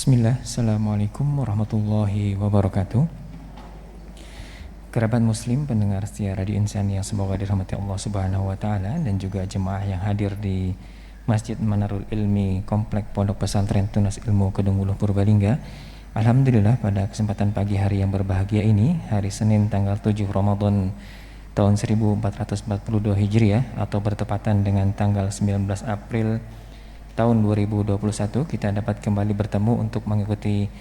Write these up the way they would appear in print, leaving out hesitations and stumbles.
Bismillah, Assalamualaikum warahmatullahi wabarakatuh. Kerabat muslim pendengar setia Radio Insan yang semoga dirahmati Allah Subhanahu wa taala, dan juga jemaah yang hadir di Masjid Manarul Ilmi Komplek Pondok Pesantren Tunas Ilmu Kedung Wuluh Purbalingga. Alhamdulillah, pada kesempatan pagi hari yang berbahagia ini, hari Senin tanggal 7 Ramadan tahun 1442 Hijriah atau bertepatan dengan tanggal 19 April tahun 2021, kita dapat kembali bertemu untuk mengikuti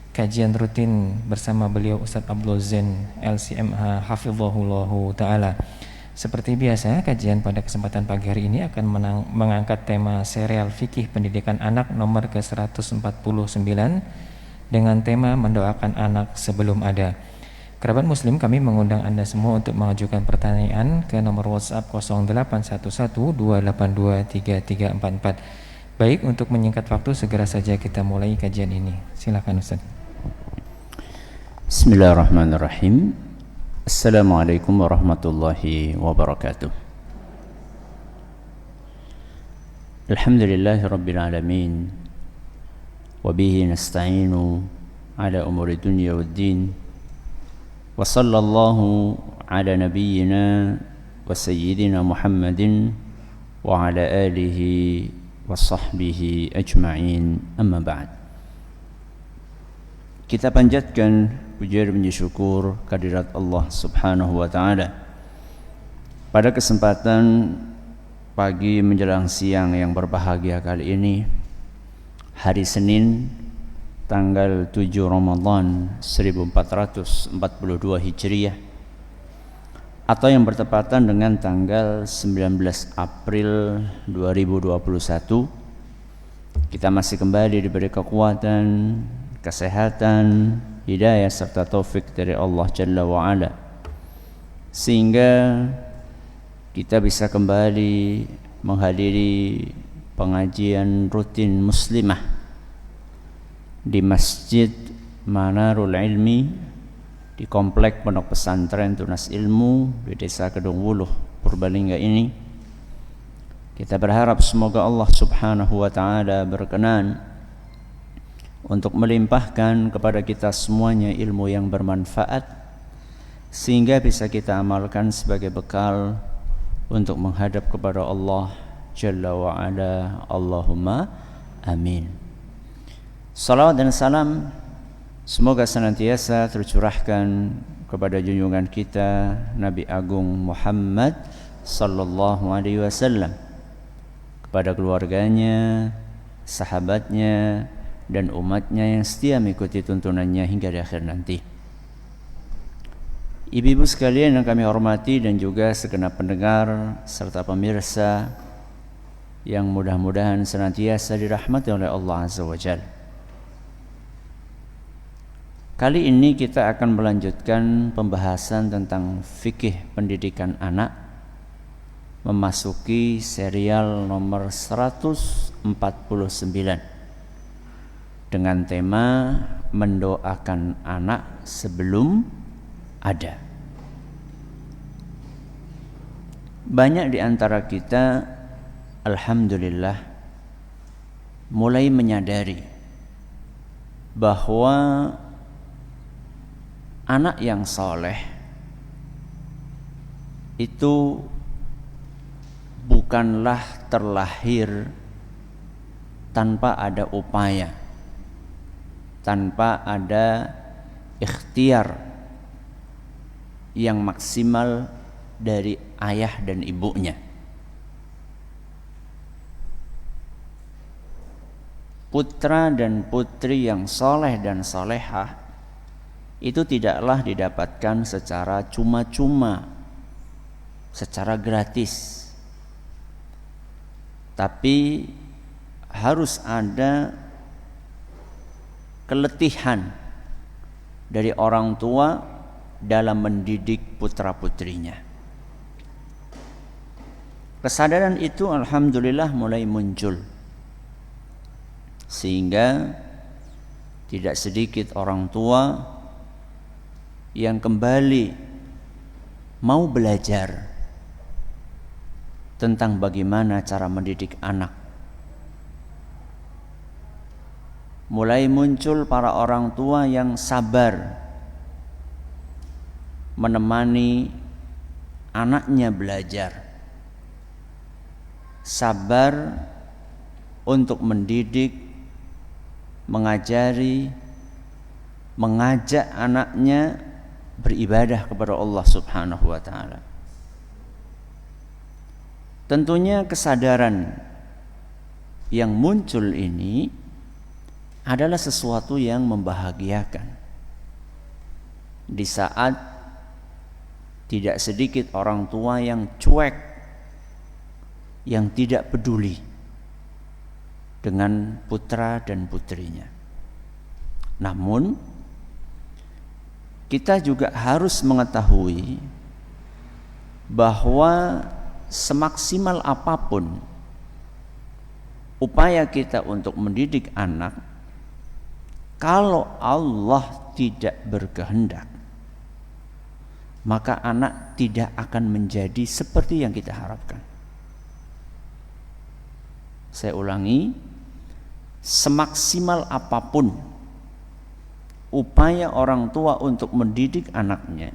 kajian rutin bersama beliau Ustadz Abdul Zain LCMH Hafizahullahu Ta'ala. Seperti biasa, kajian pada kesempatan pagi hari ini akan mengangkat tema serial fikih pendidikan anak nomor ke-149 dengan tema mendoakan anak sebelum ada. Kerabat muslim, kami mengundang Anda semua untuk mengajukan pertanyaan ke nomor WhatsApp 0811282344. Baik, untuk menyingkat waktu, segera saja kita mulai kajian ini. Silakan Ustaz. Bismillahirrahmanirrahim. Assalamualaikum warahmatullahi wabarakatuh. Alhamdulillahi rabbil alamin. Wabihi nasta'inu ala umuri dunya waddin. Wa sallallahu ala nabiyyina wa sayyidina Muhammadin wa ala alihi wa sahbihi ajma'in, amma ba'd. Kita panjatkan puja dan syukur kehadirat Allah Subhanahu wa taala pada kesempatan pagi menjelang siang yang berbahagia kali ini, hari Senin tanggal 7 Ramadan 1442 Hijriah atau yang bertepatan dengan tanggal 19 April 2021. Kita masih kembali diberi kekuatan, kesehatan, hidayah serta taufik dari Allah Jalla wa'ala, sehingga kita bisa kembali menghadiri pengajian rutin muslimah di Masjid Manarul Ilmi di Komplek Pondok Pesantren Tunas Ilmu di Desa Kedung Wuluh Purbalingga ini. Kita berharap semoga Allah Subhanahu wa taala berkenan untuk melimpahkan kepada kita semuanya ilmu yang bermanfaat, sehingga bisa kita amalkan sebagai bekal untuk menghadap kepada Allah Jalla wa ala. Allahumma amin. Salawat dan salam semoga senantiasa tercurahkan kepada junjungan kita Nabi Agung Muhammad sallallahu alaihi wasallam, kepada keluarganya, sahabatnya, dan umatnya yang setia mengikuti tuntunannya hingga di akhir nanti. Ibu-ibu sekalian yang kami hormati, dan juga segenap pendengar serta pemirsa yang mudah-mudahan senantiasa dirahmati oleh Allah Azza wa Jalla. Kali ini kita akan melanjutkan pembahasan tentang fikih pendidikan anak, memasuki serial nomor 149 dengan tema mendoakan anak sebelum ada. Banyak di antara kita, alhamdulillah, mulai menyadari bahwa anak yang soleh itu bukanlah terlahir tanpa ada upaya, tanpa ada ikhtiar yang maksimal dari ayah dan ibunya. Putra dan putri yang soleh dan solehah itu tidaklah didapatkan secara cuma-cuma, secara gratis, tapi harus ada keletihan dari orang tua dalam mendidik putra-putrinya. Kesadaran itu alhamdulillah mulai muncul, sehingga tidak sedikit orang tua yang kembali mau belajar tentang bagaimana cara mendidik anak. mulai muncul para orang tua yang sabar menemani anaknya belajar, sabar untuk mendidik, mengajari, mengajak anaknya beribadah kepada Allah Subhanahu wa taala. Tentunya kesadaran yang muncul ini adalah sesuatu yang membahagiakan. Di saat tidak sedikit orang tua yang cuek, yang tidak peduli dengan putra dan putrinya. Namun kita juga harus mengetahui bahwa semaksimal apapun upaya kita untuk mendidik anak, kalau Allah tidak berkehendak, maka anak tidak akan menjadi seperti yang kita harapkan. Saya ulangi, semaksimal apapun upaya orang tua untuk mendidik anaknya,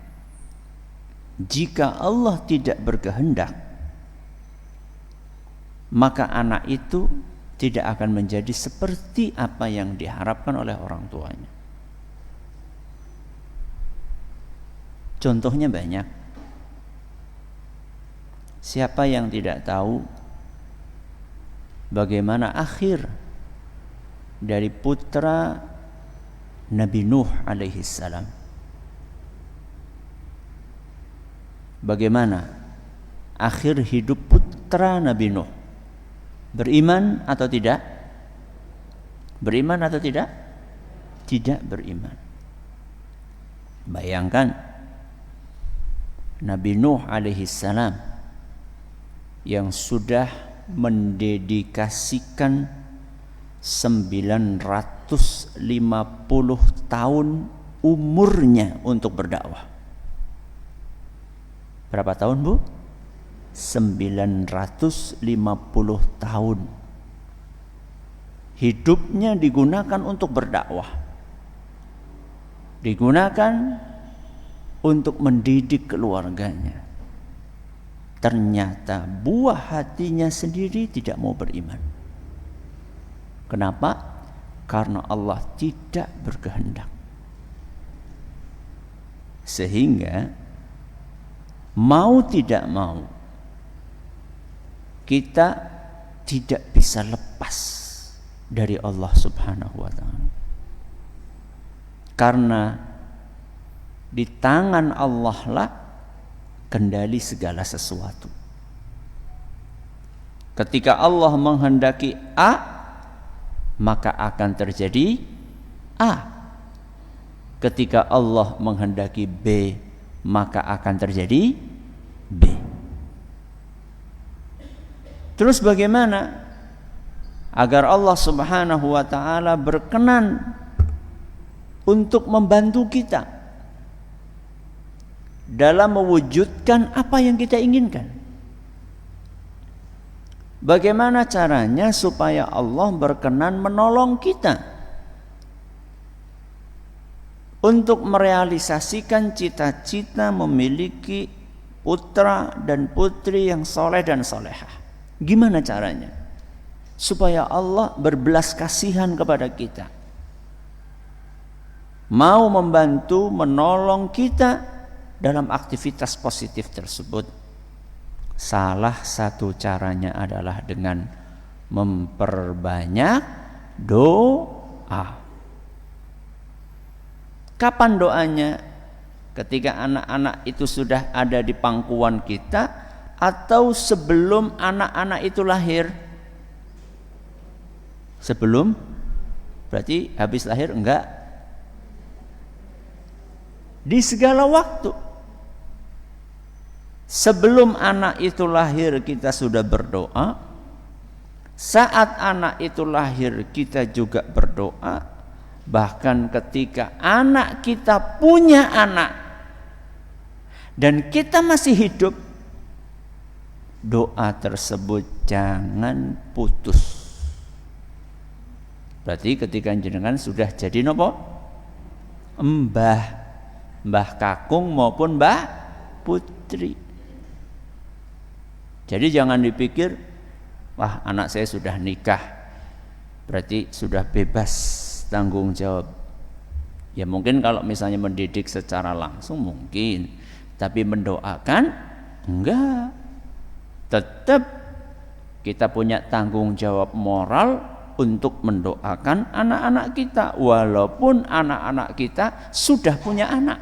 jika Allah tidak berkehendak, maka anak itu tidak akan menjadi seperti apa yang diharapkan oleh orang tuanya. Contohnya banyak. Siapa yang tidak tahu bagaimana akhir dari putra Nabi Nuh alaihi salam? Bagaimana akhir hidup putra Nabi Nuh? Beriman atau tidak? Beriman atau tidak? Tidak beriman. Bayangkan Nabi Nuh alaihi salam yang sudah mendedikasikan 950 tahun umurnya untuk berdakwah. Berapa tahun, Bu? 950 tahun. Hidupnya digunakan untuk berdakwah. Digunakan untuk mendidik keluarganya. Ternyata buah hatinya sendiri tidak mau beriman. Kenapa? Karena Allah tidak berkehendak. Sehingga mau tidak mau kita tidak bisa lepas dari Allah Subhanahu wa taala. Karena di tangan Allah lah kendali segala sesuatu. Ketika Allah menghendaki A, maka akan terjadi A. Ketika Allah menghendaki B, maka akan terjadi B. Terus bagaimana agar Allah Subhanahu wa taala berkenan untuk membantu kita dalam mewujudkan apa yang kita inginkan? Bagaimana caranya supaya Allah berkenan menolong kita untuk merealisasikan cita-cita memiliki putra dan putri yang soleh dan solehah? Gimana caranya supaya Allah berbelas kasihan kepada kita, mau membantu menolong kita dalam aktivitas positif tersebut? Salah satu caranya adalah dengan memperbanyak doa. Kapan doanya? Ketika anak-anak itu sudah ada di pangkuan kita, atau sebelum anak-anak itu lahir? Sebelum, berarti habis lahir enggak? Di segala waktu. Sebelum anak itu lahir kita sudah berdoa. Saat anak itu lahir kita juga berdoa. Bahkan ketika anak kita punya anak dan kita masih hidup, doa tersebut jangan putus. Berarti ketika jenengan sudah jadi nopo? Mbah kakung maupun mbah putri. Jadi jangan dipikir, wah anak saya sudah nikah, berarti sudah bebas tanggung jawab. Ya mungkin kalau misalnya mendidik secara langsung mungkin, tapi mendoakan enggak. Tetap kita punya tanggung jawab moral untuk mendoakan anak-anak kita, walaupun anak-anak kita sudah punya anak.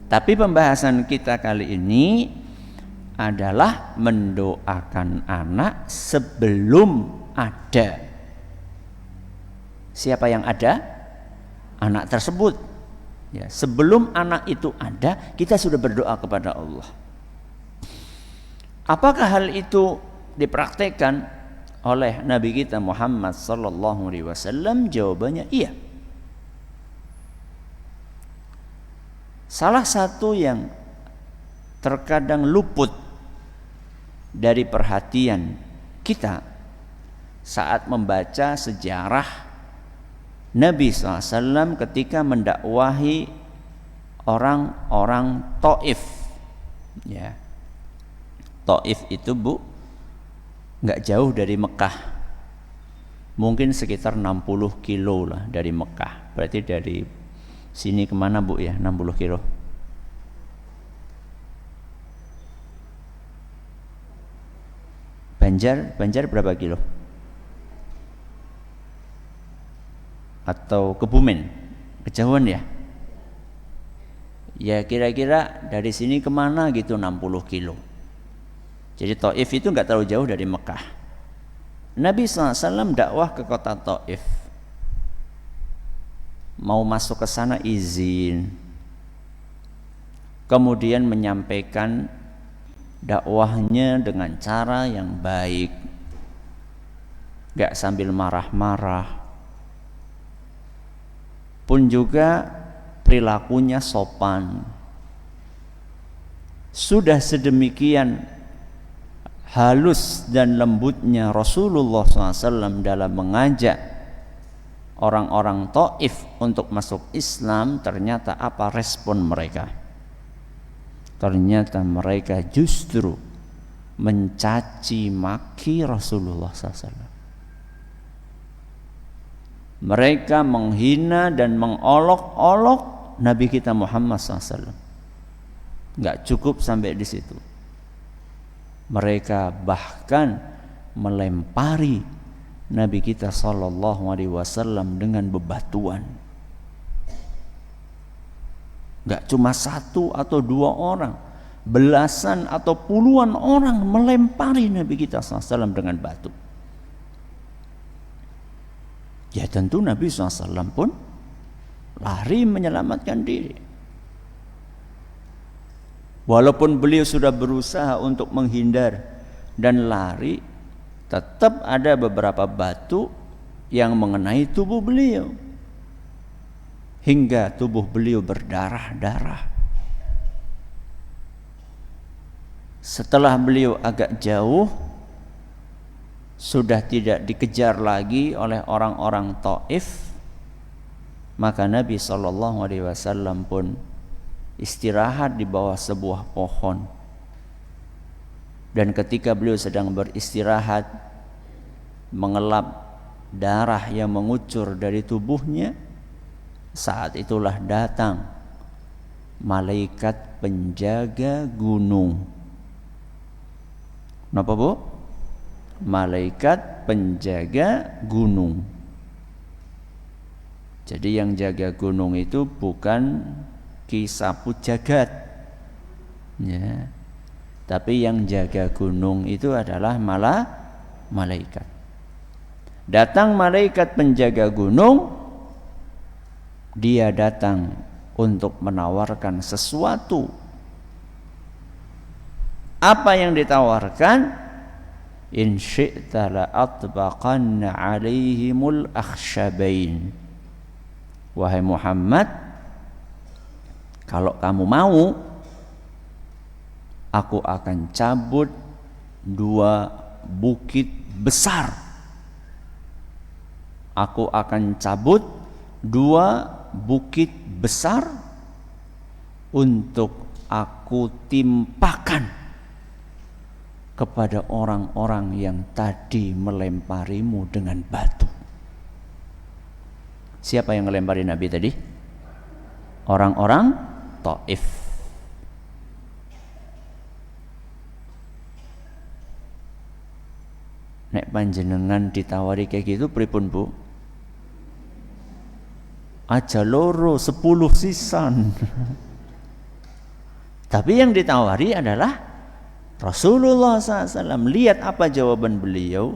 Tapi pembahasan kita kali ini adalah mendoakan anak sebelum ada. Siapa yang ada? Anak tersebut. Ya, sebelum anak itu ada, kita sudah berdoa kepada Allah. Apakah hal itu dipraktekkan oleh Nabi kita Muhammad sallallahu alaihi wasallam? Jawabannya iya. Salah satu yang terkadang luput dari perhatian kita saat membaca sejarah Nabi SAW ketika mendakwahi orang-orang Taif. Ya. Taif itu nggak jauh dari Mekah, mungkin sekitar 60 kilo lah dari Mekah. Berarti dari sini kemana Bu ya, 60 kilo? Banjar berapa kilo? Atau Kebumen? Kejauhan ya? Ya kira-kira dari sini kemana gitu 60 kilo. Jadi Taif itu nggak terlalu jauh dari Mekah. Nabi SAW dakwah ke kota Taif. Mau masuk ke sana izin. Kemudian menyampaikan dakwahnya dengan cara yang baik. Nggak sambil marah-marah. Pun juga perilakunya sopan. Sudah sedemikian halus dan lembutnya Rasulullah SAW dalam mengajak orang-orang Taif untuk masuk Islam. Ternyata apa respon mereka? Ternyata mereka justru mencaci maki Rasulullah SAW. Mereka menghina dan mengolok-olok Nabi kita Muhammad SAW. Nggak cukup sampai di situ. Mereka bahkan melempari Nabi kita sallallahu alaihi wasallam dengan bebatuan. Gak cuma satu atau dua orang, belasan atau puluhan orang melempari Nabi kita sallallahu alaihi wasallam dengan batu. Ya tentu Nabi sallallahu alaihi wasallam pun lari menyelamatkan diri. Walaupun beliau sudah berusaha untuk menghindar dan lari, tetap ada beberapa batu yang mengenai tubuh beliau hingga tubuh beliau berdarah-darah. Setelah beliau agak jauh, sudah tidak dikejar lagi oleh orang-orang Taif, maka Nabi SAW pun istirahat di bawah sebuah pohon. Dan ketika beliau sedang beristirahat, mengelap darah yang mengucur dari tubuhnya, saat itulah datang malaikat penjaga gunung. Kenapa Bu? Malaikat penjaga gunung. Jadi yang jaga gunung itu bukan Ki Sapu Jagat, ya. Tapi yang jaga gunung itu adalah malaikat. Datang malaikat penjaga gunung, dia datang untuk menawarkan sesuatu. Apa yang ditawarkan? In syi'ta la atbaqanna 'alaihimul akhshabain. Wahai Muhammad, kalau kamu mau, aku akan cabut 2 bukit besar Aku akan cabut 2 bukit besar untuk aku timpakan kepada orang-orang yang tadi melemparimu dengan batu. Siapa yang melempari Nabi tadi? Orang-orang Taif. Nek panjenengan ditawari kayak gitu pripun, Bu? Aja loro 10 sisan. Tapi yang ditawari adalah Rasulullah SAW. Lihat apa jawaban beliau.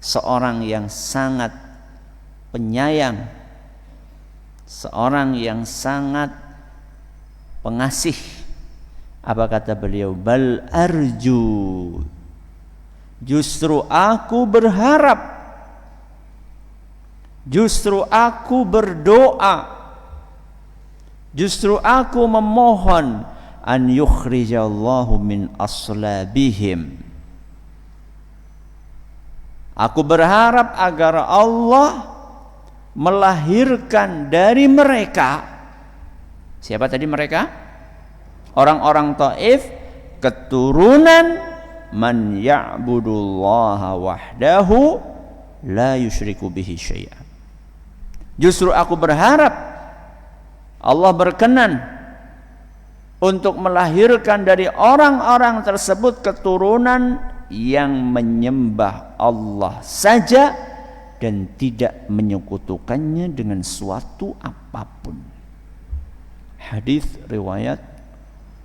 Seorang yang sangat penyayang, seorang yang sangat pengasih. Apa kata beliau? Bal arju, justru aku berharap, justru aku berdoa, justru aku memohon an yukhrijallahu min aslabihim. Aku berharap agar Allah melahirkan dari mereka. Siapa tadi mereka? Orang-orang Taif, keturunan man ya'budullaha wahdahu la yusyriku bihi syai'an. Justru aku berharap Allah berkenan untuk melahirkan dari orang-orang tersebut keturunan yang menyembah Allah saja dan tidak menyekutukannya dengan suatu apapun. Hadis riwayat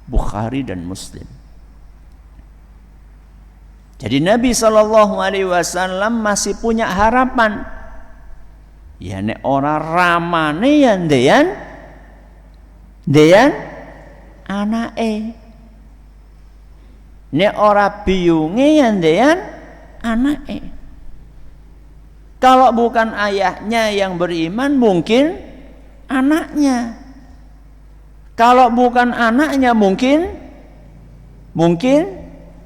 Bukhari dan Muslim. Jadi Nabi SAW masih punya harapan. Ya nek ora ramane ya ndeyan anake. Nek ora biyunge ya ndeyan anake. Kalau bukan ayahnya yang beriman, mungkin anaknya. Kalau bukan anaknya, mungkin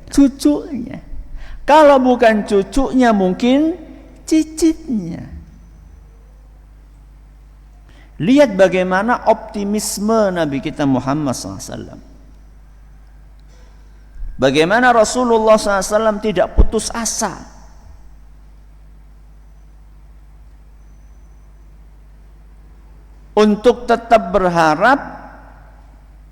cucunya. Kalau bukan cucunya, mungkin cicitnya. Lihat bagaimana optimisme Nabi kita Muhammad SAW. Bagaimana Rasulullah SAW tidak putus asa. Untuk tetap berharap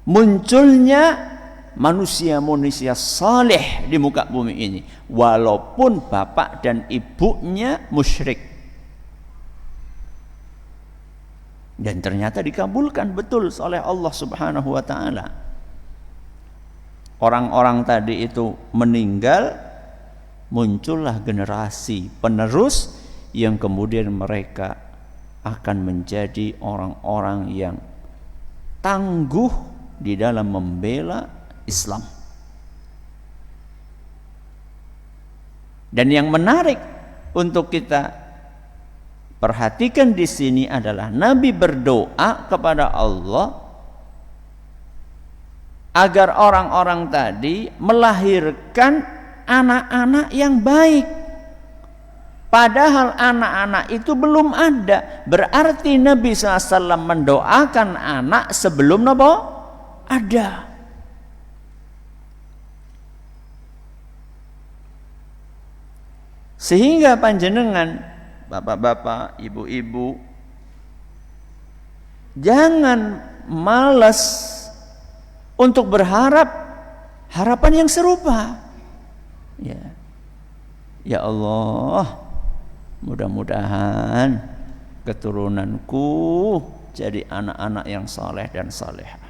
munculnya manusia-manusia saleh di muka bumi ini, walaupun bapak dan ibunya musyrik. Dan ternyata dikabulkan betul oleh Allah Subhanahu wa taala. Orang-orang tadi itu meninggal, muncullah generasi penerus yang kemudian mereka akan menjadi orang-orang yang tangguh di dalam membela Islam. Dan yang menarik untuk kita perhatikan di sini adalah Nabi berdoa kepada Allah agar orang-orang tadi melahirkan anak-anak yang baik. Padahal anak-anak itu belum ada. Berarti Nabi SAW mendoakan anak sebelum apa? Ada. Sehingga panjenengan, bapak-bapak, ibu-ibu, jangan malas untuk berharap harapan yang serupa. Ya Allah, mudah-mudahan keturunanku jadi anak-anak yang saleh dan salehah.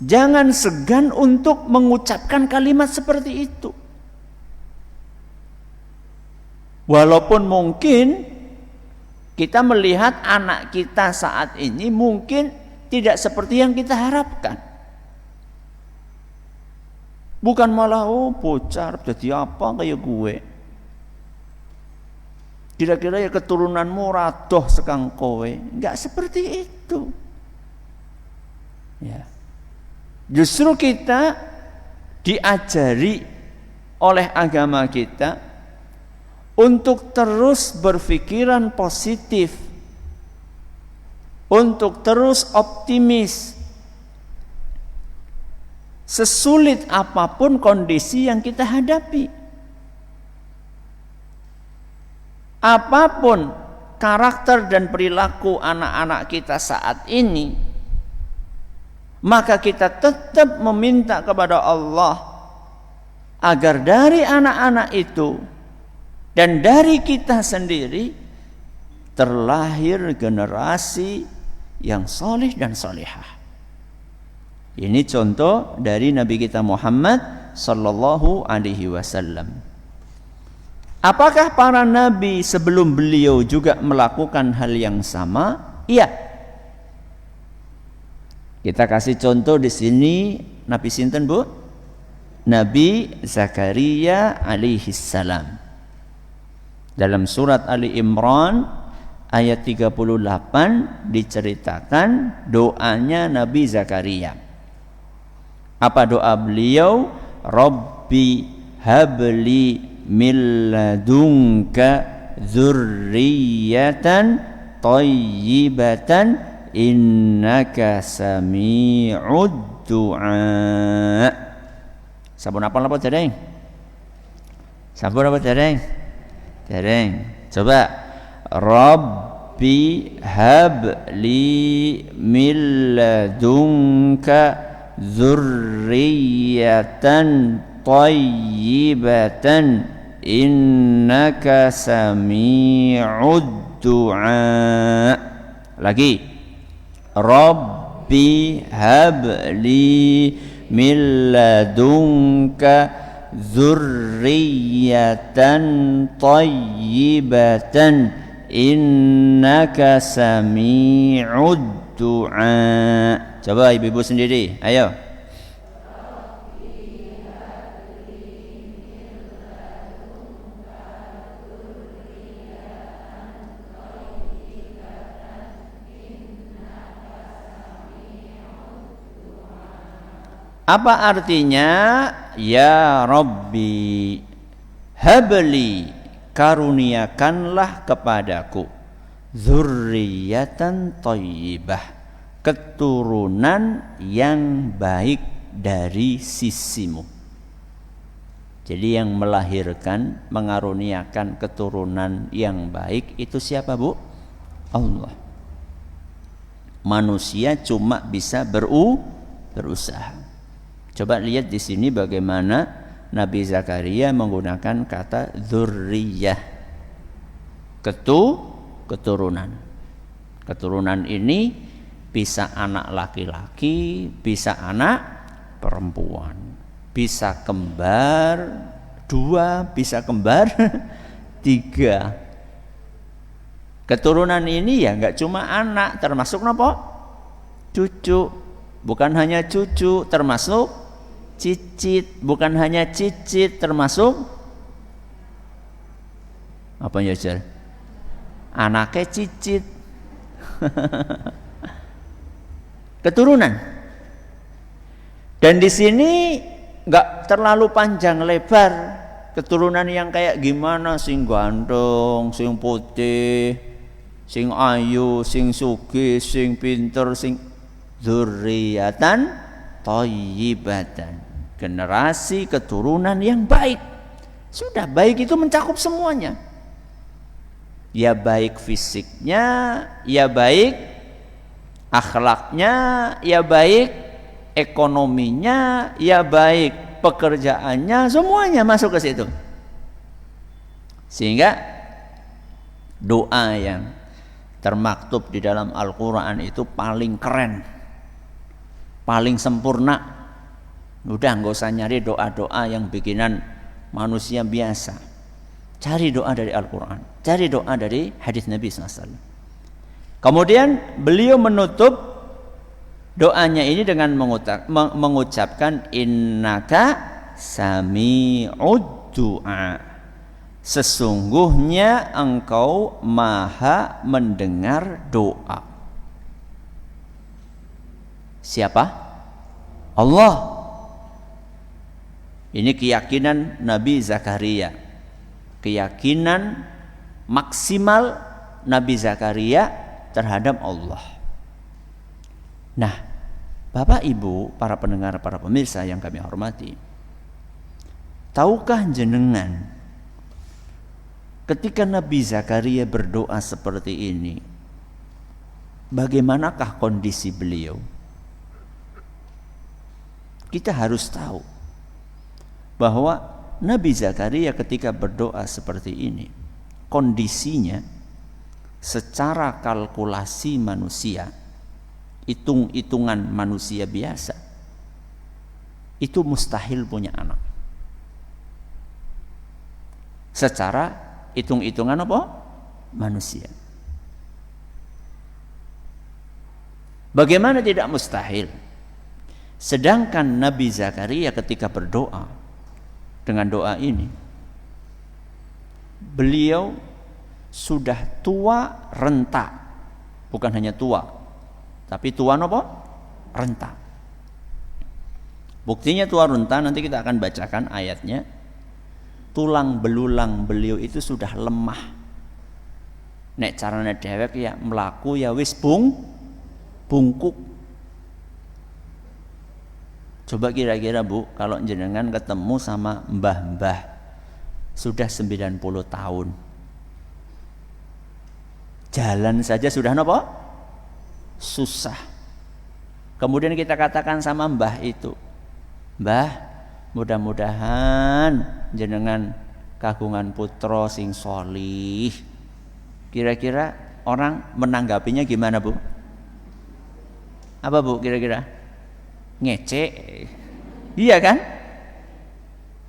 Jangan segan untuk mengucapkan kalimat seperti itu. Walaupun mungkin kita melihat anak kita saat ini mungkin tidak seperti yang kita harapkan. Bukan malah bocah jadi apa kayak gue. Kira-kira ya keturunanmu radoh sekang kowe. Enggak seperti itu. Ya. Justru kita diajari oleh agama kita untuk terus berpikiran positif, untuk terus optimis. Sesulit apapun kondisi yang kita hadapi, apapun karakter dan perilaku anak-anak kita saat ini, maka kita tetap meminta kepada Allah agar dari anak-anak itu dan dari kita sendiri terlahir generasi yang soleh dan solehah. Ini contoh dari Nabi kita Muhammad sallallahu alaihi wasallam. Apakah para nabi sebelum beliau juga melakukan hal yang sama? Iya. Kita kasih contoh di sini Nabi sinten, Bu? Nabi Zakaria alaihi salam. Dalam surat Ali Imran ayat 38 diceritakan doanya Nabi Zakaria. Apa doa beliau? Rabbi habli min ladunka dzurriyyatan thayyibatan innaka sami'ud du'a. Sabun apa dereng? Sabun apa dereng? Dereng. Coba. Rabbi habli min ladunka dzurriyyatan thayyibatan innaka sami'ud du'a. Lagi. Rabbi habli min ladunka dzurriyyatan thayyibatan innaka sami'ud du'a. Coba ibu-ibu sendiri, ayo. Apa artinya? Ya Rabbi habli, karuniakanlah kepadaku dzurriyyatan thayyibah, keturunan yang baik dari sisimu. Jadi yang melahirkan, mengaruniakan keturunan yang baik itu siapa, Bu? Allah. Manusia cuma bisa berusaha. Coba lihat di sini bagaimana Nabi Zakaria menggunakan kata dzurriyyah, keturunan. Keturunan ini bisa anak laki-laki, bisa anak perempuan, bisa kembar 2, bisa kembar 3. Keturunan ini ya nggak cuma anak, termasuk nopo? Cucu. Bukan hanya cucu, termasuk cicit. Bukan hanya cicit, termasuk apa ya, Jar? Anaknya cicit. Keturunan. Dan di sini nggak terlalu panjang lebar. Keturunan yang kayak gimana? Sing ganteng, sing putih, sing ayu, sing sugih, sing pinter, sing dzurriyyatan thayyibatan, generasi keturunan yang baik. Sudah, baik itu mencakup semuanya. Ya baik fisiknya, ya baik akhlaknya, ya baik ekonominya, ya baik pekerjaannya, semuanya masuk ke situ. Sehingga doa yang termaktub di dalam Al-Quran itu paling keren, paling sempurna. Udah nggak usah nyari doa-doa yang bikinan manusia biasa. Cari doa dari Al-Quran, cari doa dari hadis Nabi SAW. Kemudian beliau menutup doanya ini dengan mengucapkan innaka sami'ud du'a, sesungguhnya engkau maha mendengar doa. Siapa? Allah. Ini keyakinan Nabi Zakaria. keyakinan maksimal Nabi Zakaria terhadap Allah. Nah, Bapak Ibu, para pendengar, para pemirsa yang kami hormati, tahukah jenengan ketika Nabi Zakaria berdoa seperti ini, bagaimanakah kondisi beliau? Kita harus tahu bahwa Nabi Zakaria ketika berdoa seperti ini, kondisinya secara kalkulasi manusia, hitung-hitungan manusia biasa, itu mustahil punya anak. Secara hitung-hitungan apa? Manusia. Bagaimana tidak mustahil? Sedangkan Nabi Zakaria ketika berdoa dengan doa ini, beliau sudah tua renta. Bukan hanya tua, tapi tua apa? Renta. Buktinya tua renta, nanti kita akan bacakan ayatnya. Tulang belulang beliau itu sudah lemah. Nek carane dhewek ya mlaku ya wis bungkuk. Coba kira-kira Bu, kalau jenengan ketemu sama mbah-mbah sudah 90 tahun, jalan saja sudah apa? Susah. Kemudian kita katakan sama mbah itu, Mbah, mudah-mudahan jenengan kagungan putra sing solih. Kira-kira orang menanggapinya gimana Bu? Apa Bu kira-kira? Ngecek. Iya kan?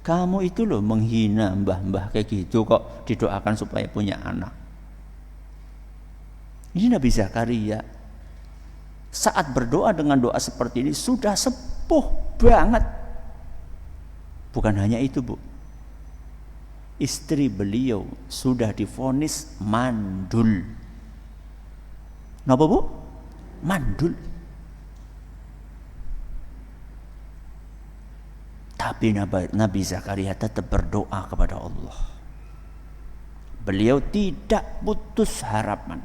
Kamu itu loh menghina mbah-mbah kayak gitu kok didoakan supaya punya anak. Ini Nabi Zakaria saat berdoa dengan doa seperti ini sudah sepuh banget. Bukan hanya itu Bu, istri beliau sudah divonis mandul. Napa Bu? Mandul. Tapi Nabi Zakaria tetap berdoa kepada Allah. Beliau tidak putus harapan.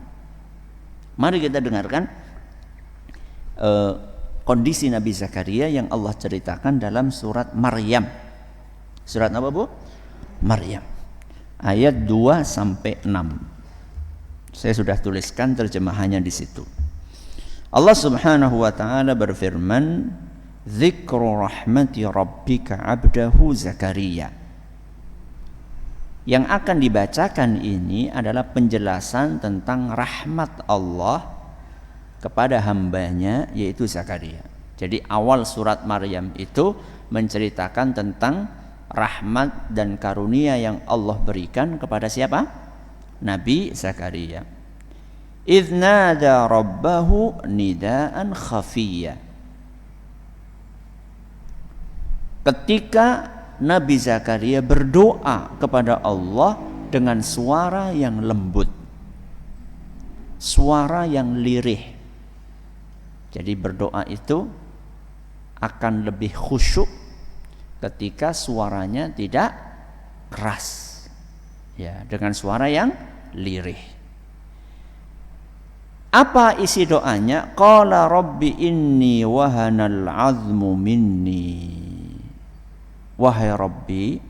Mari kita dengarkan kondisi Nabi Zakaria yang Allah ceritakan dalam surat Maryam. Surat apa Bu? Maryam. Ayat 2 sampai 6. Saya sudah tuliskan terjemahannya di situ. Allah Subhanahu wa taala berfirman, Dzikru rahmati rabbika abdahu Zakaria. Yang akan dibacakan ini adalah penjelasan tentang rahmat Allah kepada hambanya, yaitu Zakaria. Jadi awal surat Maryam itu menceritakan tentang rahmat dan karunia yang Allah berikan kepada siapa? Nabi Zakaria. Idz nada rabbahu nidaan khafiyya. Ketika Nabi Zakaria berdoa kepada Allah dengan suara yang lembut, suara yang lirih. Jadi berdoa itu akan lebih khusyuk ketika suaranya tidak keras, ya, dengan suara yang lirih. Apa isi doanya? Qala rabbi inni wahanal azmu minni. Wahai Rabbi,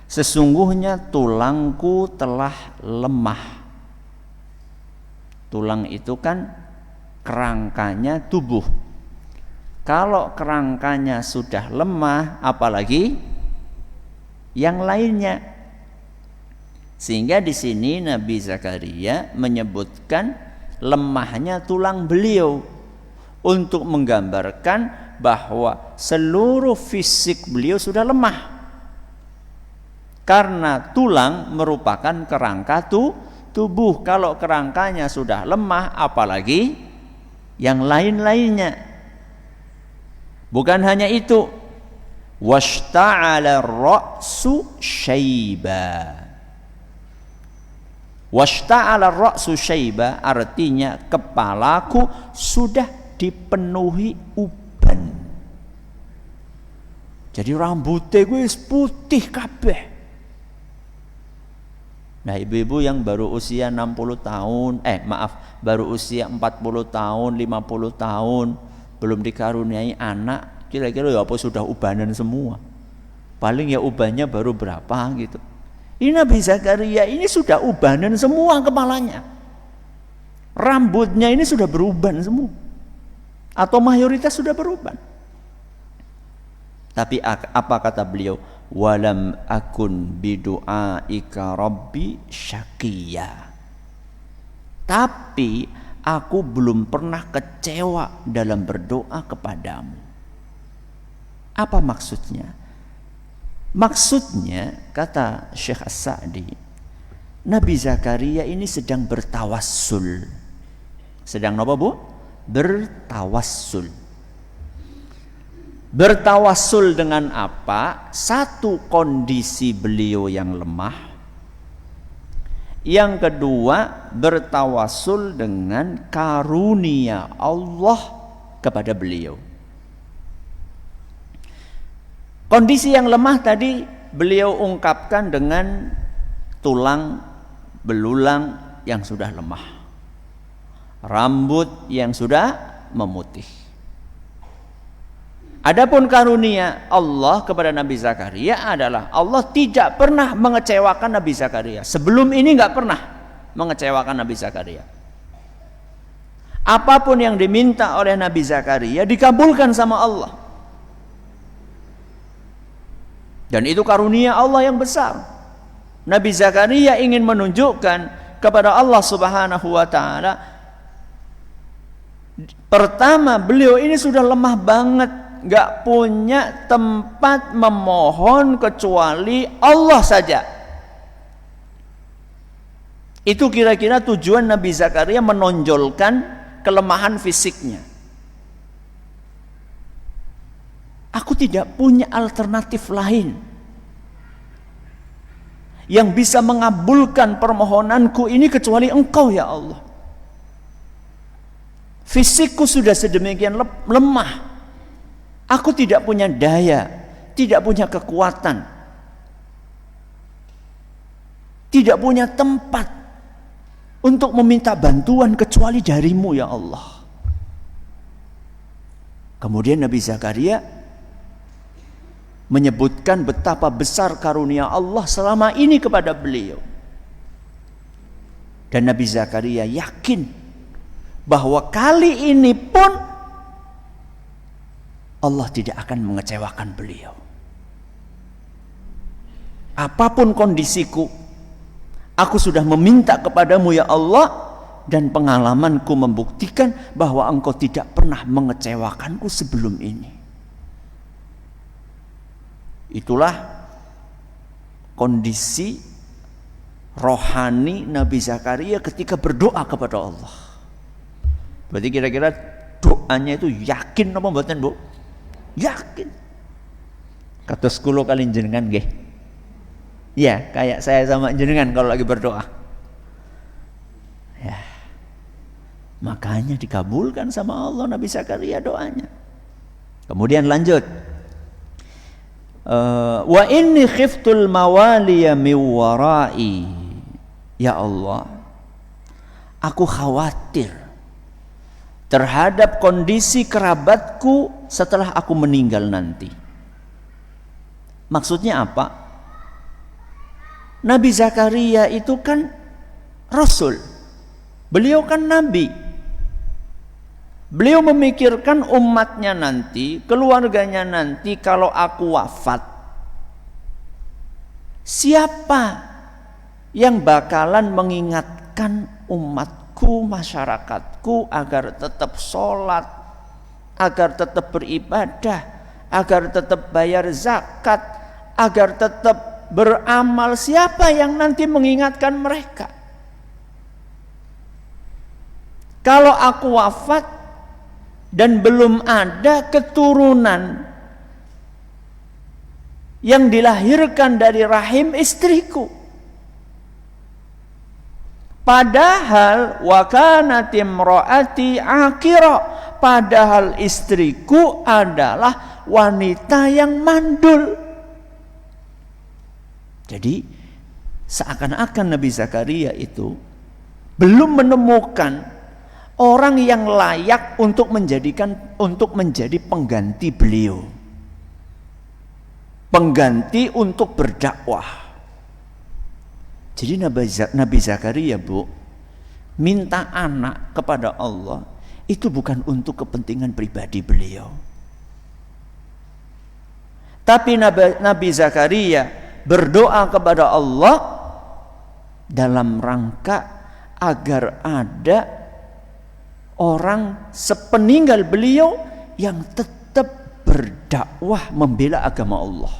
sesungguhnya tulangku telah lemah. Tulang itu kan kerangkanya tubuh. Kalau kerangkanya sudah lemah, apalagi yang lainnya. Sehingga di sini Nabi Zakaria menyebutkan lemahnya tulang beliau untuk menggambarkan bahwa seluruh fisik beliau sudah lemah. Karena tulang merupakan kerangka tubuh. Kalau kerangkanya sudah lemah, apalagi yang lain-lainnya. Bukan hanya itu, washta'ala ra'su syaiba. Washta'ala ra'su syaiba artinya kepalaku sudah dipenuhi uban. Jadi rambutnya gue putih kabeh. Nah, ibu-ibu yang baru usia 60 tahun, baru usia 40 tahun, 50 tahun, belum dikaruniai anak, kira-kira ya apa sudah ubanan semua? Paling ya ubannya baru berapa gitu. Ini Nabi Zakaria ini sudah ubanan semua kepalanya. Rambutnya ini sudah beruban semua. Atau mayoritas sudah beruban. Tapi apa kata beliau? Walam akun bidu'aika rabbi syaqiyya. Tapi aku belum pernah kecewa dalam berdoa kepadamu. Apa maksudnya? Maksudnya, kata Syekh As-Sa'di, Nabi Zakaria ini sedang bertawassul. Sedang apa, Bu? Bertawassul. Bertawassul dengan apa? Satu, kondisi beliau yang lemah. Yang kedua, bertawassul dengan karunia Allah kepada beliau. Kondisi yang lemah tadi beliau ungkapkan dengan tulang belulang yang sudah lemah, rambut yang sudah memutih. Adapun karunia Allah kepada Nabi Zakaria adalah Allah tidak pernah mengecewakan Nabi Zakaria. Sebelum ini nggak pernah mengecewakan Nabi Zakaria. Apapun yang diminta oleh Nabi Zakaria dikabulkan sama Allah. Dan itu karunia Allah yang besar. Nabi Zakaria ingin menunjukkan kepada Allah Subhanahu wa taala, pertama, beliau ini sudah lemah banget, gak punya tempat memohon kecuali Allah saja. Itu kira-kira tujuan Nabi Zakaria menonjolkan kelemahan fisiknya. Aku tidak punya alternatif lain yang bisa mengabulkan permohonanku ini kecuali Engkau ya Allah. Fisikku sudah sedemikian lemah. Aku tidak punya daya, tidak punya kekuatan, tidak punya tempat untuk meminta bantuan kecuali darimu ya Allah. Kemudian Nabi Zakaria menyebutkan betapa besar karunia Allah selama ini kepada beliau. Dan Nabi Zakaria yakin bahwa kali ini pun Allah tidak akan mengecewakan beliau. Apapun kondisiku, aku sudah meminta kepadamu ya Allah, dan pengalamanku membuktikan bahwa Engkau tidak pernah mengecewakanku sebelum ini. Itulah kondisi rohani Nabi Zakaria ketika berdoa kepada Allah. Berarti kira-kira doanya itu yakin apa mboten, Bu? Yakin. Kados kula kali jenengan nggih. Ya, kayak saya sama jenengan kalau lagi berdoa. Ya. Makanya dikabulkan sama Allah Nabi Zakaria doanya. Kemudian lanjut. Wa inni khiftul mawaliya min warai. Ya Allah, aku khawatir terhadap kondisi kerabatku setelah aku meninggal nanti. Maksudnya apa? Nabi Zakaria itu kan Rasul. Beliau kan Nabi. Beliau memikirkan umatnya nanti, keluarganya nanti kalau aku wafat. Siapa yang bakalan mengingatkan umatku, masyarakatku agar tetap sholat, agar tetap beribadah, agar tetap bayar zakat, agar tetap beramal? Siapa yang nanti mengingatkan mereka? Kalau aku wafat dan belum ada keturunan yang dilahirkan dari rahim istriku, padahal wa kanat imraati aqira, padahal istriku adalah wanita yang mandul. Jadi Seakan-akan Nabi Zakaria itu belum menemukan orang yang layak untuk menjadi pengganti beliau. Pengganti untuk berdakwah. Jadi Nabi Zakaria, Bu, minta anak kepada Allah itu bukan untuk kepentingan pribadi beliau. Tapi Nabi Zakaria berdoa kepada Allah dalam rangka agar ada orang sepeninggal beliau yang tetap berdakwah membela agama Allah.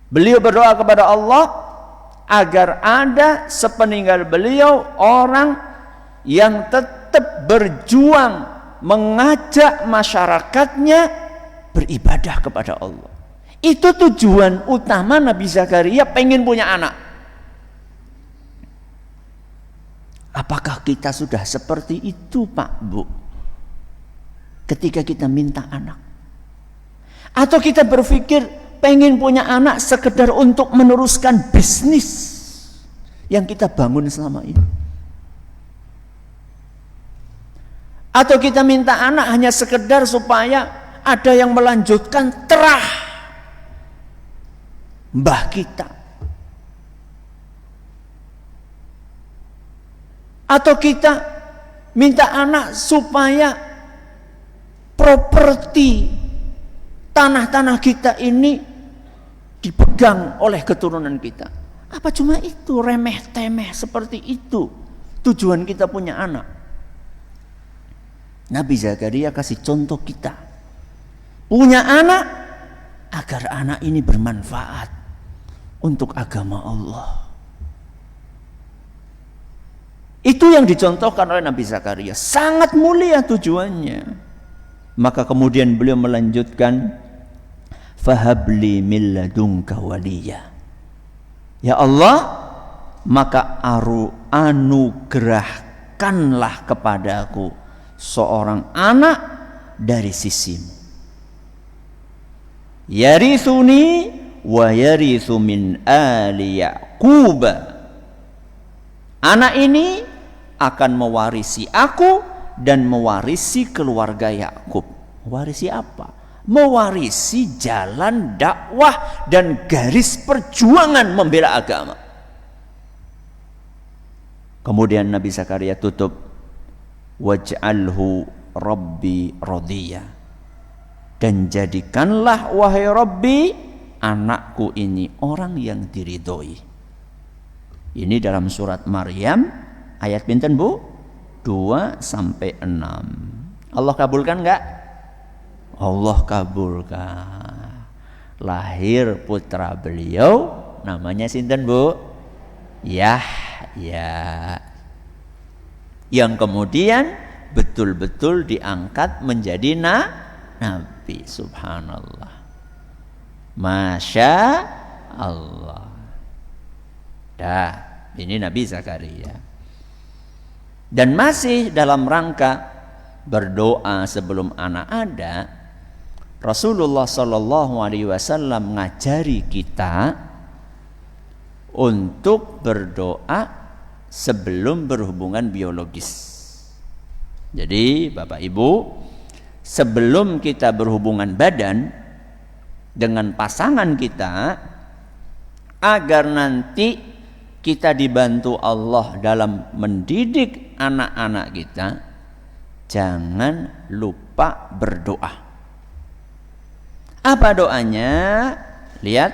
Beliau berdoa kepada Allah agar ada sepeninggal beliau orang yang tetap berjuang mengajak masyarakatnya beribadah kepada Allah. Itu tujuan utama Nabi Zakaria pengen punya anak. Apakah kita sudah seperti itu, Pak, Bu? Ketika kita minta anak. Atau kita berpikir pengen punya anak sekedar untuk meneruskan bisnis yang kita bangun selama ini. Atau kita minta anak hanya sekedar supaya ada yang melanjutkan terah mbah kita. Atau kita minta anak supaya properti tanah-tanah kita ini dipegang oleh keturunan kita. Apa cuma itu, remeh-temeh seperti itu tujuan kita punya anak? Nabi Zakaria kasih contoh kita punya anak agar anak ini bermanfaat untuk agama Allah. Itu yang dicontohkan oleh Nabi Zakaria, sangat mulia tujuannya. Maka kemudian beliau melanjutkan, fahabli min ladunka waliya. Ya Allah, maka anugerahkanlah kepadaku seorang anak dari sisimu. Yarithuni wa yarithu min ali Yaqub. Anak ini akan mewarisi aku dan mewarisi keluarga Yakub. Mewarisi apa? Mewarisi jalan dakwah dan garis perjuangan membela agama. Kemudian Nabi Zakaria tutup, waj'alhu rabbi radiyah. Dan jadikanlah wahai Rabbi anakku ini orang yang diridhoi. Ini dalam surat Maryam ayat pinten, Bu? 2-6. Allah kabulkan enggak? Allah kabulkan. Lahir putra beliau namanya sinten, Bu? Yahya. Yang kemudian betul-betul diangkat menjadi nabi. Subhanallah, Masya Allah. Dah, ini Nabi Zakaria. Dan masih dalam rangka berdoa sebelum anak ada, Rasulullah Shallallahu Alaihi Wasallam ngajari kita untuk berdoa sebelum berhubungan biologis. Jadi Bapak Ibu, sebelum kita berhubungan badan dengan pasangan kita, agar nanti kita dibantu Allah dalam mendidik anak-anak kita, jangan lupa berdoa. Apa doanya? Lihat,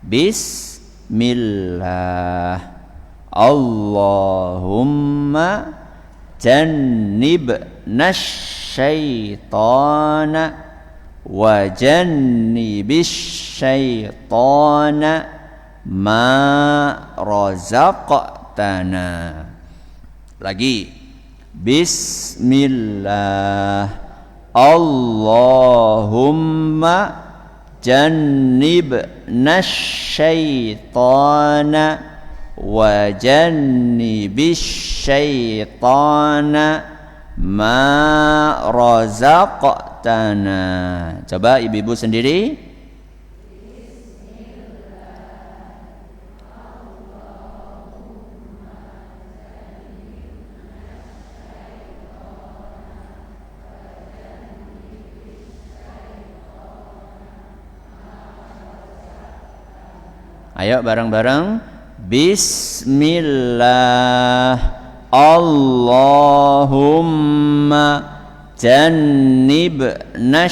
Bismillah, Allahumma jannibna syaitana wa jannibis syaitana ma razaqtana. Lagi, Bismillah, Allahumma jannibna syaitana wa jannibis syaitana ma razaqtana. Coba ibu-ibu sendiri. Ayo bareng-bareng. Bismillah. Allahumma jannibna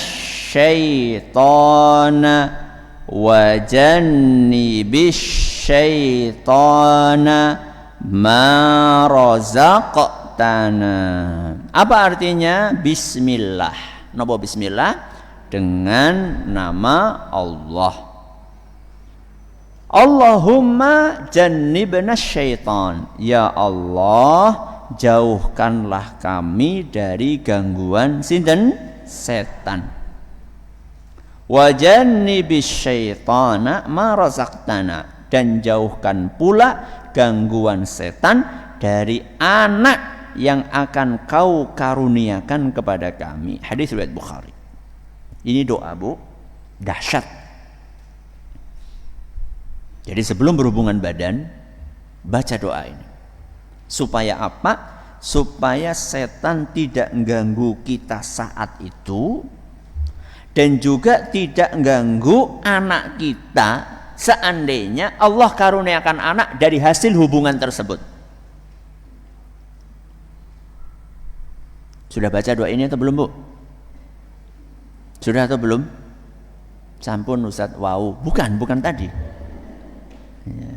syaitana wa jannibis syaitana ma razaqtana. Apa artinya bismillah? Napa bismillah? Dengan nama Allah. Allahumma jannibna syaitan. Ya Allah, jauhkanlah kami dari gangguan sinten? Setan. Wa jannibis syaitana ma razaqtana. Dan jauhkan pula gangguan setan dari anak yang akan kau karuniakan kepada kami. Hadis riwayat Bukhari. Ini doa, Bu, dahsyat. Jadi sebelum berhubungan badan, baca doa ini. Supaya apa? Supaya setan tidak mengganggu kita saat itu, dan juga tidak mengganggu anak kita seandainya Allah karuniakan anak dari hasil hubungan tersebut. Sudah baca doa ini atau belum, Bu? Sudah atau belum? Sampun Ustaz, wow. Bukan tadi. Ya.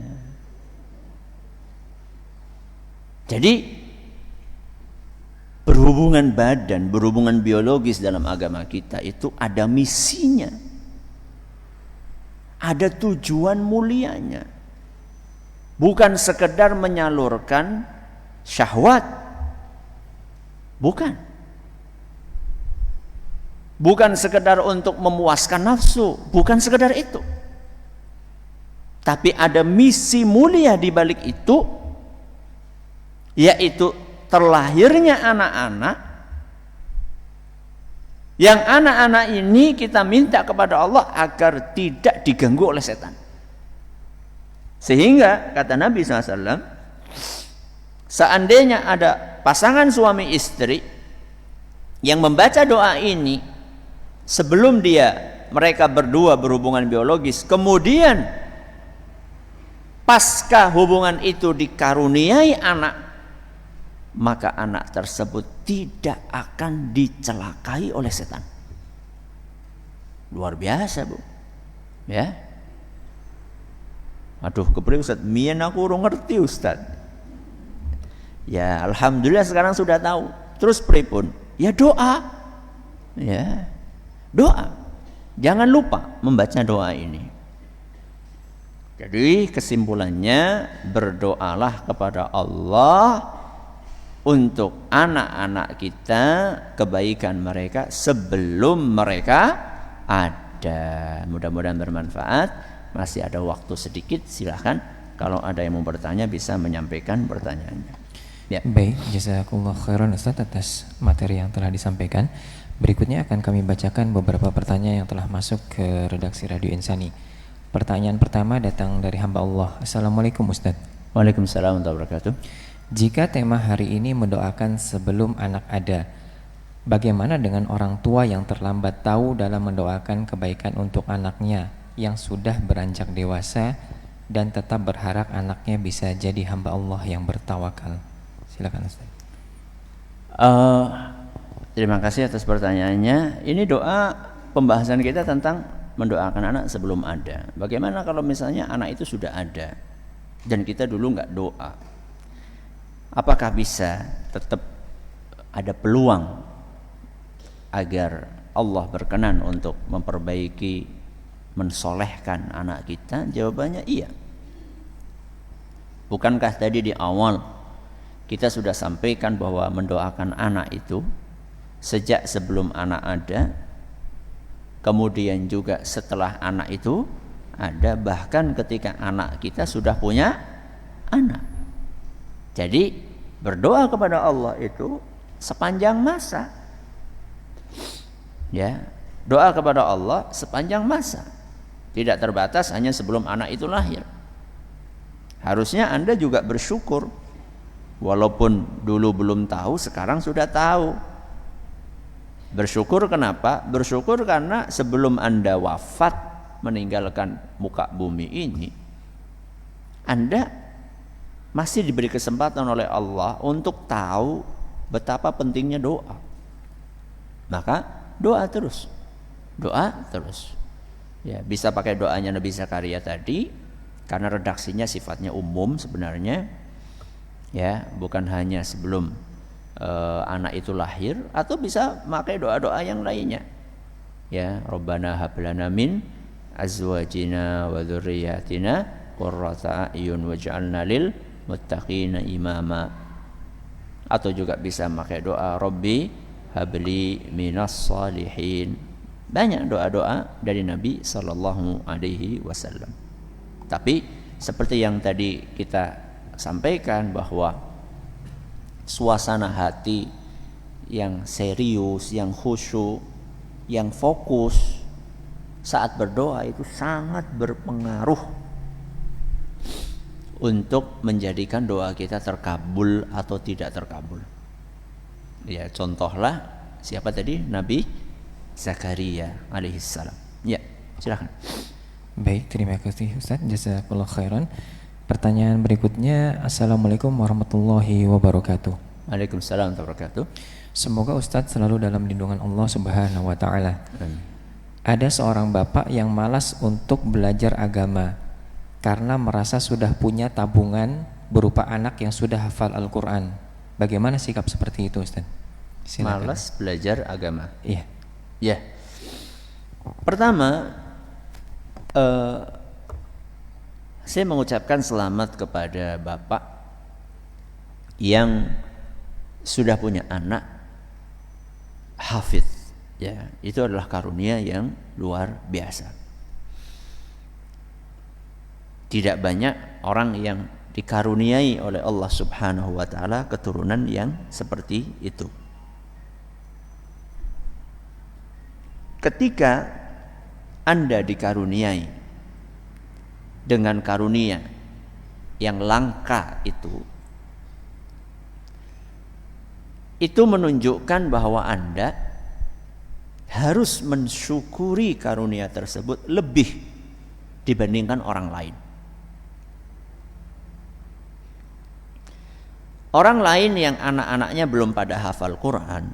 Jadi berhubungan badan, berhubungan biologis dalam agama kita itu ada misinya, ada tujuan mulianya, bukan sekedar menyalurkan syahwat, bukan sekedar untuk memuaskan nafsu, bukan sekedar itu. Tapi ada misi mulia di balik itu, yaitu terlahirnya anak-anak, yang anak-anak ini kita minta kepada Allah agar tidak diganggu oleh setan. Sehingga kata Nabi SAW, seandainya ada pasangan suami istri yang membaca doa ini sebelum mereka berdua berhubungan biologis, kemudian pasca hubungan itu dikaruniai anak, maka anak tersebut tidak akan dicelakai oleh setan. Luar biasa, Bu. Ya. Aduh, kepriye Ustaz? Mien aku urung ngerti, Ustaz. Ya, alhamdulillah sekarang sudah tahu. Terus pripun? Ya doa. Ya. Doa. Jangan lupa membaca doa ini. Jadi kesimpulannya, berdoalah kepada Allah untuk anak-anak kita, kebaikan mereka sebelum mereka ada. Mudah-mudahan bermanfaat. Masih ada waktu sedikit, silahkan kalau ada yang mau bertanya bisa menyampaikan pertanyaannya. Ya. Baik, jazakumullah khairan Ustaz atas materi yang telah disampaikan. Berikutnya akan kami bacakan beberapa pertanyaan yang telah masuk ke redaksi Radio Insani. Pertanyaan pertama datang dari hamba Allah. Assalamualaikum Ustaz. Waalaikumsalam warahmatullahi wabarakatuh. Jika tema hari ini mendoakan sebelum anak ada, bagaimana dengan orang tua yang terlambat tahu dalam mendoakan kebaikan untuk anaknya yang sudah beranjak dewasa dan tetap berharap anaknya bisa jadi hamba Allah yang bertawakal? Silakan Ustaz. Terima kasih atas pertanyaannya. Ini doa pembahasan kita tentang mendoakan anak sebelum ada. Bagaimana kalau misalnya anak itu sudah ada dan kita dulu nggak doa? Apakah bisa tetap ada peluang agar Allah berkenan untuk memperbaiki, mensolehkan anak kita? Jawabannya iya. Bukankah tadi di awal kita sudah sampaikan bahwa mendoakan anak itu sejak sebelum anak ada, kemudian juga setelah anak itu ada, bahkan ketika anak kita sudah punya anak. Jadi berdoa kepada Allah itu sepanjang masa. Ya, doa kepada Allah sepanjang masa. Tidak terbatas hanya sebelum anak itu lahir. Harusnya Anda juga bersyukur. Walaupun dulu belum tahu, sekarang sudah tahu. Bersyukur kenapa? Bersyukur karena sebelum Anda wafat, meninggalkan muka bumi ini, Anda masih diberi kesempatan oleh Allah untuk tahu betapa pentingnya doa. Maka doa terus. Ya, bisa pakai doanya Nabi Zakaria tadi karena redaksinya sifatnya umum sebenarnya. Ya, bukan hanya sebelum anak itu lahir, atau bisa pakai doa-doa yang lainnya. Ya, Rabbana hab lana min azwajina wa dzurriyyatina qurrata a'yun waj'alna lil muttaqina imama. Atau juga bisa pakai doa Rabbi habli minas salihin. Banyak doa-doa dari Nabi sallallahu alaihi wasallam. Tapi seperti yang tadi kita sampaikan, bahwa suasana hati yang serius, yang khusyuk, yang fokus saat berdoa itu sangat berpengaruh untuk menjadikan doa kita terkabul atau tidak terkabul. Ya, contohlah siapa tadi? Nabi Zakaria alaihissalam. Ya, silakan. Baik, terima kasih Ustaz, jazakallahu khairan. Pertanyaan berikutnya, Assalamualaikum warahmatullahi wabarakatuh. Waalaikumsalam warahmatullahi wabarakatuh. Semoga Ustadz selalu dalam lindungan Allah Subhanahu wa taala. Ada seorang bapak yang malas untuk belajar agama karena merasa sudah punya tabungan berupa anak yang sudah hafal Al-Qur'an. Bagaimana sikap seperti itu, Ustadz? Silakan. Malas belajar agama. Iya. Ya. Pertama, saya mengucapkan selamat kepada bapak yang sudah punya anak hafidz. Ya, itu adalah karunia yang luar biasa. Tidak banyak orang yang dikaruniai oleh Allah Subhanahu wa taala keturunan yang seperti itu. Ketika Anda dikaruniai dengan karunia yang langka itu menunjukkan bahwa Anda harus mensyukuri karunia tersebut lebih dibandingkan orang lain. Orang lain yang anak-anaknya belum pada hafal Quran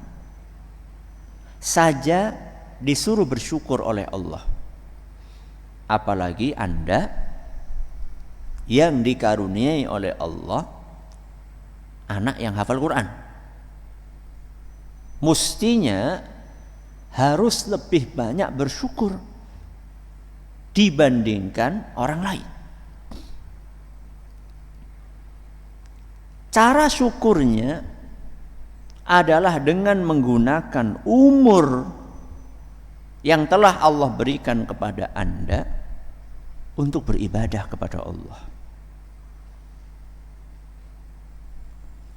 saja disuruh bersyukur oleh Allah. Apalagi Anda yang dikaruniai oleh Allah anak yang hafal Quran. Mestinya harus lebih banyak bersyukur dibandingkan orang lain. Cara syukurnya adalah dengan menggunakan umur yang telah Allah berikan kepada Anda untuk beribadah kepada Allah.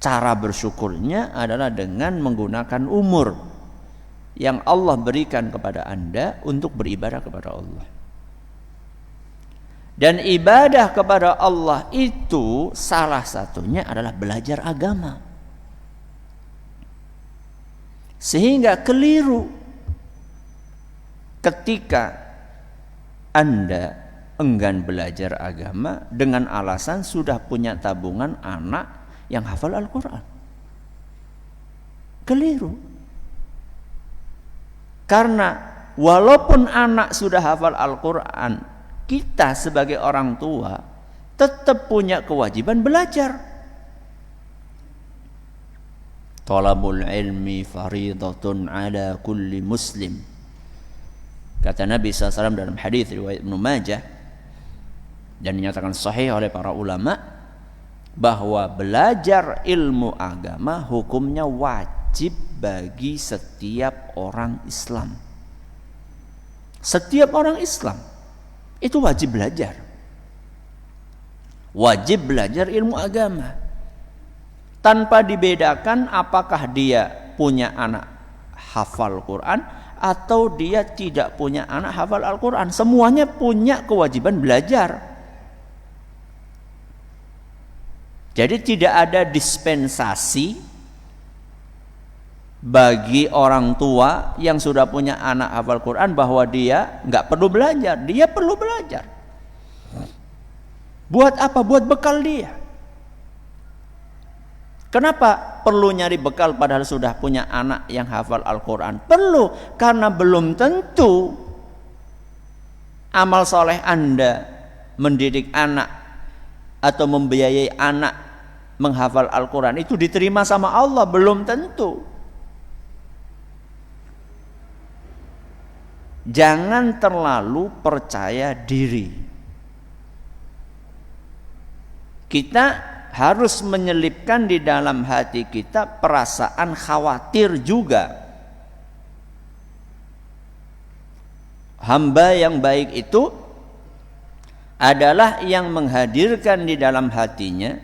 Cara bersyukurnya adalah dengan menggunakan umur yang Allah berikan kepada Anda untuk beribadah kepada Allah. Dan ibadah kepada Allah itu salah satunya adalah belajar agama. Sehingga keliru ketika Anda enggan belajar agama dengan alasan sudah punya tabungan anak yang hafal Al-Quran. Keliru. Karena walaupun anak sudah hafal Al-Quran, kita sebagai orang tua tetap punya kewajiban belajar. Talabul ilmi faridatun ala kulli muslim. Kata Nabi SAW dalam hadis riwayat Ibnu Majah dan dinyatakan sahih oleh para ulama, bahwa belajar ilmu agama hukumnya wajib bagi setiap orang Islam. Setiap orang Islam itu wajib belajar. Wajib belajar ilmu agama. Tanpa dibedakan apakah dia punya anak hafal Quran atau dia tidak punya anak hafal Al-Quran. Semuanya punya kewajiban belajar. Jadi tidak ada dispensasi bagi orang tua yang sudah punya anak hafal Quran bahwa dia nggak perlu belajar. Dia perlu belajar. Buat apa? Buat bekal dia. Kenapa perlu nyari bekal padahal sudah punya anak yang hafal Al-Quran? Perlu, karena belum tentu amal soleh Anda mendidik anak atau membiayai anak menghafal Al-Quran itu diterima sama Allah. Belum tentu. Jangan terlalu percaya diri. Kita harus menyelipkan di dalam hati kita perasaan khawatir juga. Hamba yang baik itu adalah yang menghadirkan di dalam hatinya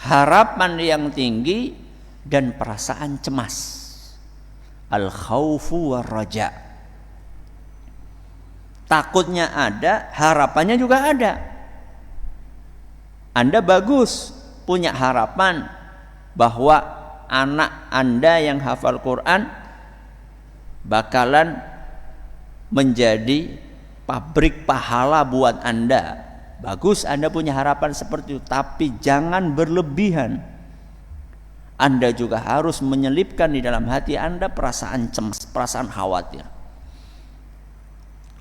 harapan yang tinggi dan perasaan cemas. Al-khaufu war-raja. Takutnya ada, harapannya juga ada. Anda bagus punya harapan bahwa anak Anda yang hafal Quran bakalan menjadi pabrik pahala buat Anda. Bagus Anda punya harapan seperti itu, tapi jangan berlebihan. Anda juga harus menyelipkan di dalam hati Anda perasaan cemas, perasaan khawatir.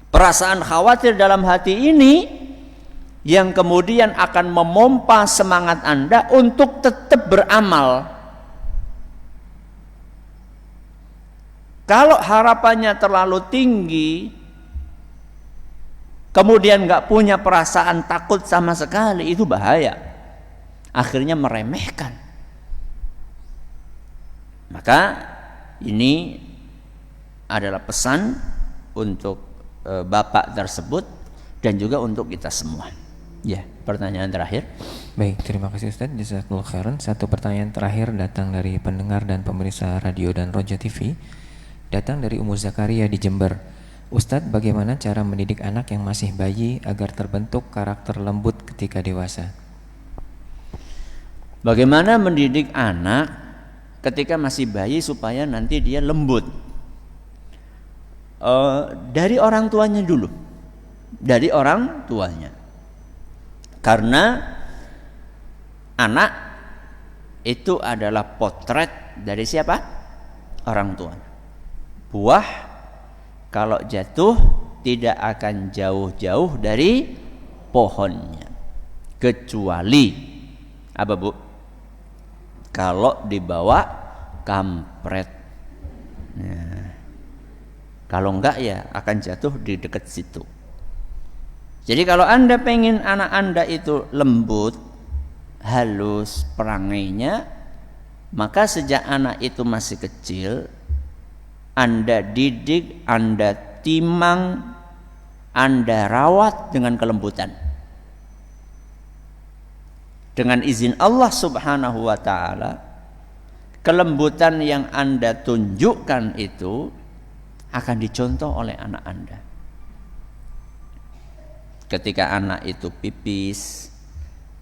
Perasaan khawatir dalam hati ini yang kemudian akan memompa semangat Anda untuk tetap beramal. Kalau harapannya terlalu tinggi, kemudian nggak punya perasaan takut sama sekali, itu bahaya. Akhirnya meremehkan. Maka ini adalah pesan untuk bapak tersebut dan juga untuk kita semua. Ya, pertanyaan terakhir. Baik, terima kasih Ustaz. Jazakallahu khairan. Satu pertanyaan terakhir datang dari pendengar dan pemirsa radio dan Roja TV. Datang dari Ummu Zakaria di Jember. Ustadz, bagaimana cara mendidik anak yang masih bayi agar terbentuk karakter lembut ketika dewasa? Bagaimana mendidik anak ketika masih bayi supaya nanti dia lembut? Dari orang tuanya dulu. Dari orang tuanya. Karena anak itu adalah potret dari siapa? Orang tuanya. Buah kalau jatuh tidak akan jauh-jauh dari pohonnya, kecuali apa Bu? Kalau dibawa kampret. Nah, kalau enggak ya akan jatuh di dekat situ. Jadi kalau Anda pengen anak Anda itu lembut, halus perangainya, maka sejak anak itu masih kecil, Anda didik, Anda timang, Anda rawat dengan kelembutan. Dengan izin Allah Subhanahu wa ta'ala, kelembutan yang Anda tunjukkan itu akan dicontoh oleh anak Anda. Ketika anak itu pipis,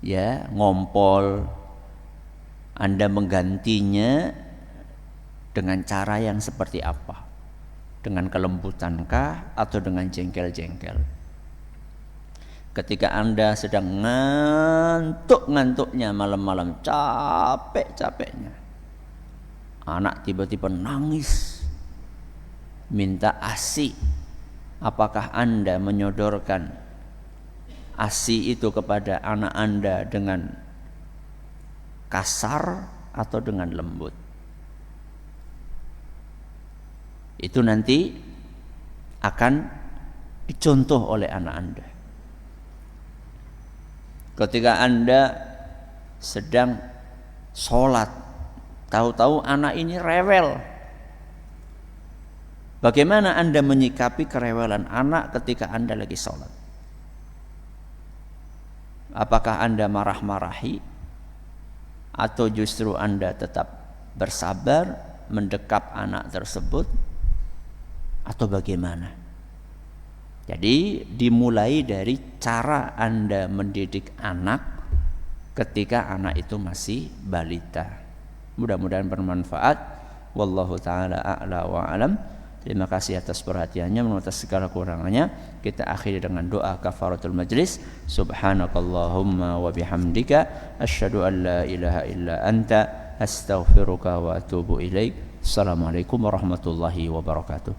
ya, ngompol, Anda menggantinya dengan cara yang seperti apa? Dengan kelembutankah atau dengan jengkel-jengkel? Ketika Anda sedang ngantuk-ngantuknya malam-malam, capek-capeknya, anak tiba-tiba nangis, minta ASI. Apakah Anda menyodorkan ASI itu kepada anak Anda dengan kasar atau dengan lembut? Itu nanti akan dicontoh oleh anak Anda. Ketika Anda sedang sholat, tahu-tahu anak ini rewel, bagaimana Anda menyikapi kerewelan anak ketika Anda lagi sholat? Apakah Anda marah-marahi atau justru Anda tetap bersabar mendekap anak tersebut, atau bagaimana? Jadi dimulai dari cara Anda mendidik anak ketika anak itu masih balita. Mudah-mudahan bermanfaat. Wallahu taala a'la wa alam. Terima kasih atas perhatiannya, atas segala kurangannya. Kita akhiri dengan doa kafaratul majlis. Subhanakallahumma wa bihamdika asyhadu an la ilaha illa anta astaghfiruka wa atubu ilaik. Assalamualaikum warahmatullahi wabarakatuh.